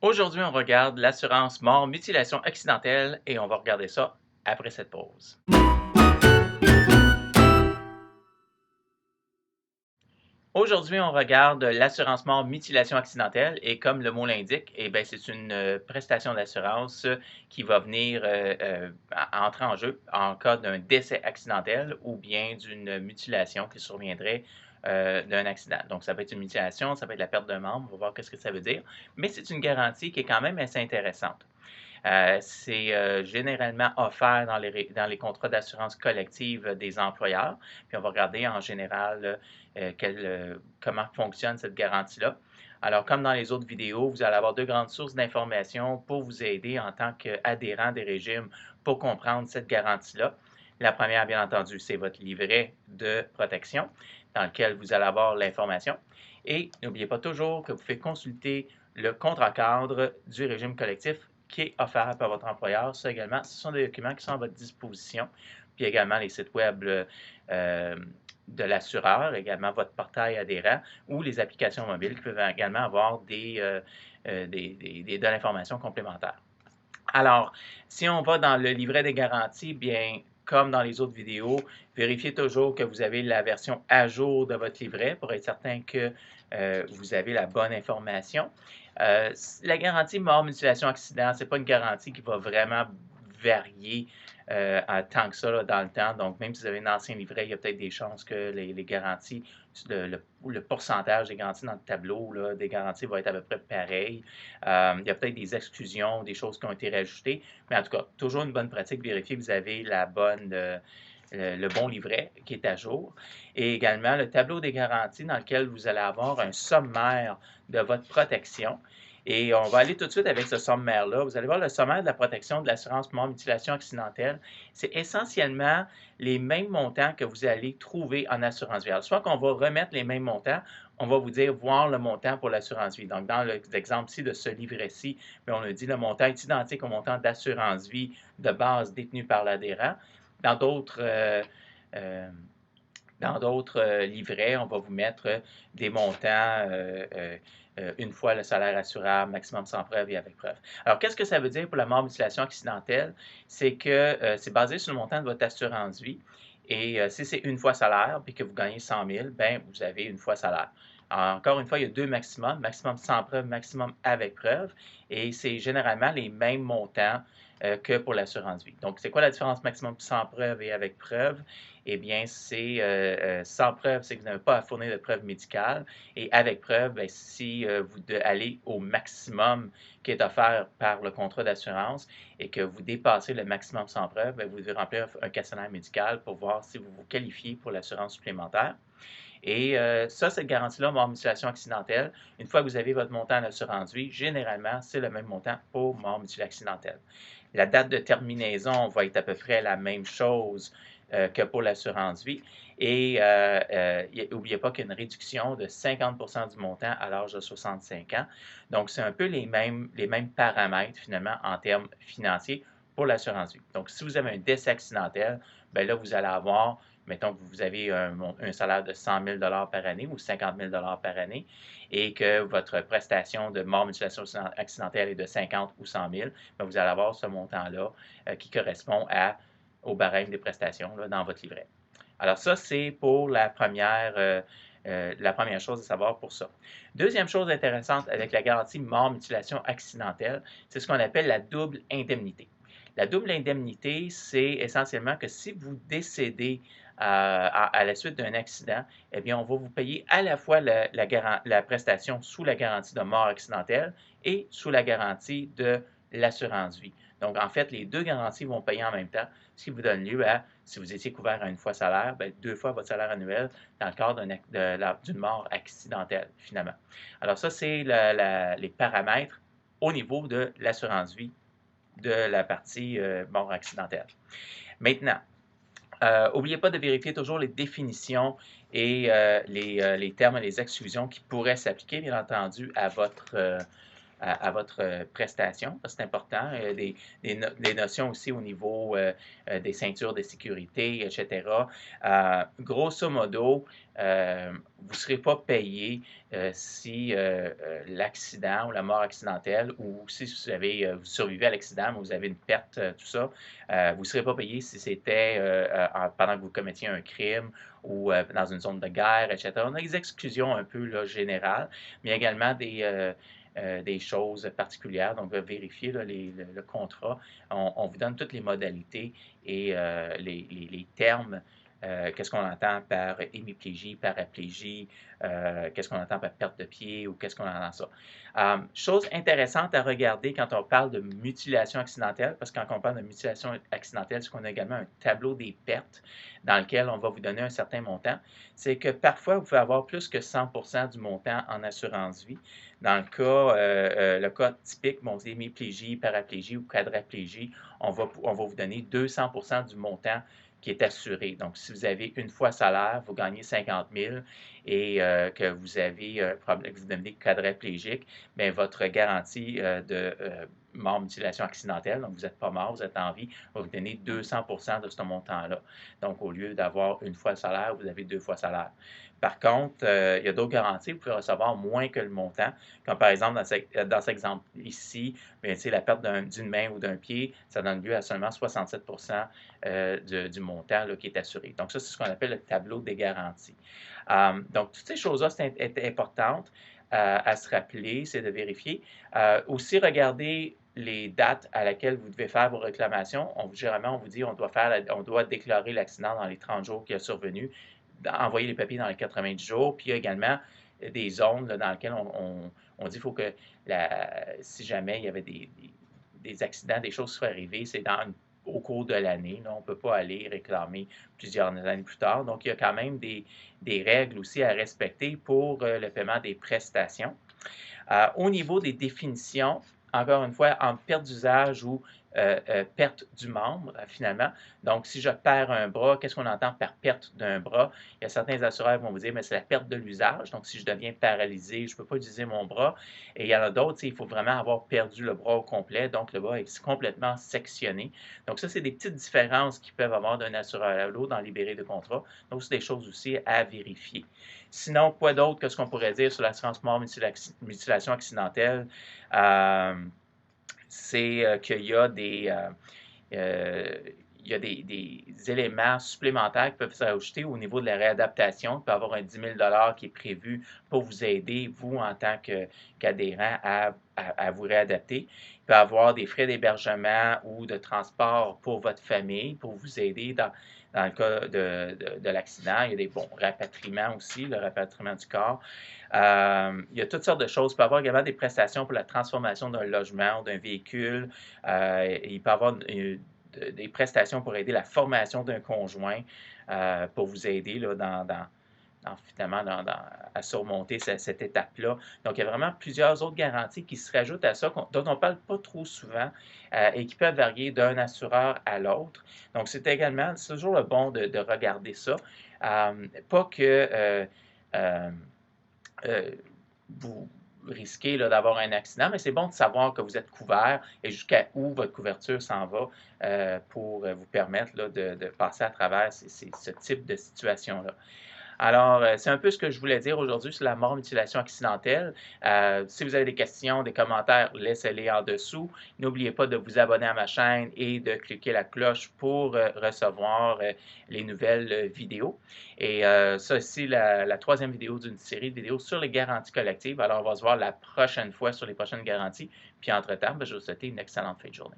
Aujourd'hui, on regarde l'assurance mort mutilation accidentelle et on va regarder ça après cette pause. Aujourd'hui, on regarde l'assurance mort mutilation accidentelle et comme le mot l'indique, c'est une prestation d'assurance qui va venir entrer en jeu en cas d'un décès accidentel ou bien d'une mutilation qui surviendrait d'un accident. Donc, ça peut être une mutilation, ça peut être la perte d'un membre, on va voir qu'est-ce que ça veut dire, mais c'est une garantie qui est quand même assez intéressante. C'est généralement offert dans les contrats d'assurance collective des employeurs. Puis on va regarder en général comment fonctionne cette garantie-là. Alors, comme dans les autres vidéos, vous allez avoir deux grandes sources d'informations pour vous aider en tant qu'adhérent des régimes pour comprendre cette garantie-là. La première, bien entendu, c'est votre livret de protection dans lequel vous allez avoir l'information. Et n'oubliez pas toujours que vous pouvez consulter le contrat cadre du régime collectif qui est offert par votre employeur. Ça également, ce sont des documents qui sont à votre disposition. Puis également les sites web de l'assureur, également votre portail adhérent ou les applications mobiles qui peuvent également avoir de l'information complémentaire. Alors, si on va dans le livret des garanties, bien, comme dans les autres vidéos, vérifiez toujours que vous avez la version à jour de votre livret pour être certain que vous avez la bonne information. La garantie mort, mutilation, accident, ce n'est pas une garantie qui va vraiment varier tant que ça là, dans le temps. Donc, même si vous avez un ancien livret, il y a peut-être des chances que les garanties, le pourcentage des garanties dans le tableau là, des garanties va être à peu près pareil. Il y a peut-être des exclusions, des choses qui ont été rajoutées, mais en tout cas, toujours une bonne pratique, vérifier que vous avez le bon livret qui est à jour. Et également le tableau des garanties dans lequel vous allez avoir un sommaire de votre protection. Et on va aller tout de suite avec ce sommaire-là. Vous allez voir le sommaire de la protection de l'assurance mort mutilation accidentelle. C'est essentiellement les mêmes montants que vous allez trouver en assurance vie. Alors, soit qu'on va remettre les mêmes montants, on va vous dire voir le montant pour l'assurance vie. Donc, dans l'exemple-ci de ce livret-ci, on a dit le montant est identique au montant d'assurance vie de base détenu par l'adhérent. Dans d'autres livrets, on va vous mettre des montants une fois le salaire assurable, maximum sans preuve et avec preuve. Alors, qu'est-ce que ça veut dire pour la mort mutilation accidentelle? C'est que c'est basé sur le montant de votre assurance vie. Et si c'est une fois salaire et que vous gagnez 100 000, ben, vous avez une fois salaire. Alors, encore une fois, il y a deux maximums, maximum sans preuve, maximum avec preuve. Et c'est généralement les mêmes montants que pour l'assurance vie. Donc, c'est quoi la différence maximum sans preuve et avec preuve? Eh bien, c'est sans preuve, c'est que vous n'avez pas à fournir de preuve médicale. Et avec preuve, bien, si vous allez au maximum qui est offert par le contrat d'assurance et que vous dépassez le maximum sans preuve, bien, vous devez remplir un questionnaire médical pour voir si vous vous qualifiez pour l'assurance supplémentaire. Et ça, cette garantie-là, mort mutilation accidentelle, une fois que vous avez votre montant d'assurance vie, généralement, c'est le même montant pour mort mutilation accidentelle. La date de terminaison va être à peu près la même chose que pour l'assurance vie. Et n'oubliez pas qu'il y a une réduction de 50 du montant à l'âge de 65 ans. Donc, c'est un peu les mêmes paramètres, finalement, en termes financiers pour l'assurance vie. Donc, si vous avez un décès accidentel, bien là, vous allez avoir, mettons que vous avez un salaire de 100 000 par année ou 50 000 par année et que votre prestation de mort mutilation accidentelle est de 50 ou 100 000, bien, vous allez avoir ce montant-là qui correspond au barème des prestations là, dans votre livret. Alors ça, c'est pour la première chose à savoir pour ça. Deuxième chose intéressante avec la garantie mort mutilation accidentelle, c'est ce qu'on appelle la double indemnité. La double indemnité, c'est essentiellement que si vous décédez à la suite d'un accident, eh bien, on va vous payer à la fois la prestation sous la garantie de mort accidentelle et sous la garantie de l'assurance vie. Donc, en fait, les deux garanties vont payer en même temps, ce qui vous donne lieu à, si vous étiez couvert à une fois salaire, bien, deux fois votre salaire annuel dans le cadre d'une mort accidentelle, finalement. Alors, ça, c'est les paramètres au niveau de l'assurance vie de la partie mort accidentelle. Maintenant, n'oubliez pas de vérifier toujours les définitions et les termes et les exclusions qui pourraient s'appliquer, bien entendu, à à votre prestation, parce que c'est important. Des notions aussi au niveau des ceintures de sécurité, etc. Grosso modo, vous ne serez pas payé si l'accident ou la mort accidentelle, ou si vous survivez à l'accident, mais vous avez une perte, tout ça, vous ne serez pas payé si c'était pendant que vous commettiez un crime ou dans une zone de guerre, etc. On a des exclusions un peu là, générales, mais également des choses particulières. Donc, vérifier là, le contrat. On vous donne toutes les modalités et les termes. Qu'est-ce qu'on entend par hémiplégie, paraplégie, qu'est-ce qu'on entend par perte de pied ou qu'est-ce qu'on entend ça. Chose intéressante à regarder quand on parle de mutilation accidentelle, parce que quand on parle de mutilation accidentelle, c'est qu'on a également un tableau des pertes dans lequel on va vous donner un certain montant. C'est que parfois, vous pouvez avoir plus que 100% du montant en assurance vie. Dans le cas typique, bon, hémiplégie, paraplégie ou quadraplégie, on va vous donner 200% du montant qui est assuré. Donc, si vous avez une fois salaire, vous gagnez 50 000 et que vous avez un problème, que vous devenez quadraplégique, bien, votre garantie de mort, mutilation accidentelle, donc vous n'êtes pas mort, vous êtes en vie, va vous donner 200% de ce montant-là. Donc, au lieu d'avoir une fois le salaire, vous avez deux fois le salaire. Par contre, il y a d'autres garanties, vous pouvez recevoir moins que le montant, comme par exemple dans cet exemple ici, bien, la perte d'une main ou d'un pied, ça donne lieu à seulement 67% du montant là, qui est assuré. Donc, ça, c'est ce qu'on appelle le tableau des garanties. Donc, toutes ces choses-là, c'est importantes à se rappeler, c'est de vérifier. Aussi, regarder les dates à laquelle vous devez faire vos réclamations. Généralement, on vous dit on doit déclarer l'accident dans les 30 jours qui a survenu, envoyer les papiers dans les 90 jours, puis il y a également des zones là, dans lesquelles on dit qu'il faut que si jamais il y avait des accidents, des choses soient arrivées, c'est au cours de l'année. On ne peut pas aller réclamer plusieurs années plus tard. Donc, il y a quand même des règles aussi à respecter pour le paiement des prestations. Au niveau des définitions, encore une fois, en perte d'usage ou perte du membre, finalement. Donc, si je perds un bras, qu'est-ce qu'on entend par perte d'un bras? Il y a certains assureurs qui vont vous dire, mais c'est la perte de l'usage. Donc, si je deviens paralysé, je ne peux pas utiliser mon bras. Et il y en a d'autres, il faut vraiment avoir perdu le bras au complet. Donc, le bras est complètement sectionné. Donc, ça, c'est des petites différences qui peuvent avoir d'un assureur à l'autre dans libéré de contrat. Donc, c'est des choses aussi à vérifier. Sinon, quoi d'autre que ce qu'on pourrait dire sur l'assurance mort mutilation accidentelle? C'est qu'il y a des éléments supplémentaires qui peuvent s'ajouter au niveau de la réadaptation. Il peut y avoir un 10 000 qui est prévu pour vous aider, vous, en tant qu'adhérent, à vous réadapter. Il peut y avoir des frais d'hébergement ou de transport pour votre famille, pour vous aider dans le cas de l'accident. Il y a des bons rapatriements aussi, le rapatriement du corps. Il y a toutes sortes de choses. Il peut y avoir également des prestations pour la transformation d'un logement ou d'un véhicule. Il peut y avoir des prestations pour aider la formation d'un conjoint, pour vous aider là, finalement à surmonter cette étape-là. Donc, il y a vraiment plusieurs autres garanties qui se rajoutent à ça, dont on ne parle pas trop souvent et qui peuvent varier d'un assureur à l'autre. Donc, c'est toujours le bon de regarder ça. Pas que vous risquez là, d'avoir un accident, mais c'est bon de savoir que vous êtes couvert et jusqu'à où votre couverture s'en va pour vous permettre là, de passer à travers ce type de situation-là. Alors, c'est un peu ce que je voulais dire aujourd'hui sur la mort mutilation accidentelle. Si vous avez des questions, des commentaires, laissez-les en dessous. N'oubliez pas de vous abonner à ma chaîne et de cliquer la cloche pour recevoir les nouvelles vidéos. Et ça, c'est la troisième vidéo d'une série de vidéos sur les garanties collectives. Alors, on va se voir la prochaine fois sur les prochaines garanties. Puis, entre-temps, je vais vous souhaiter une excellente fin de journée.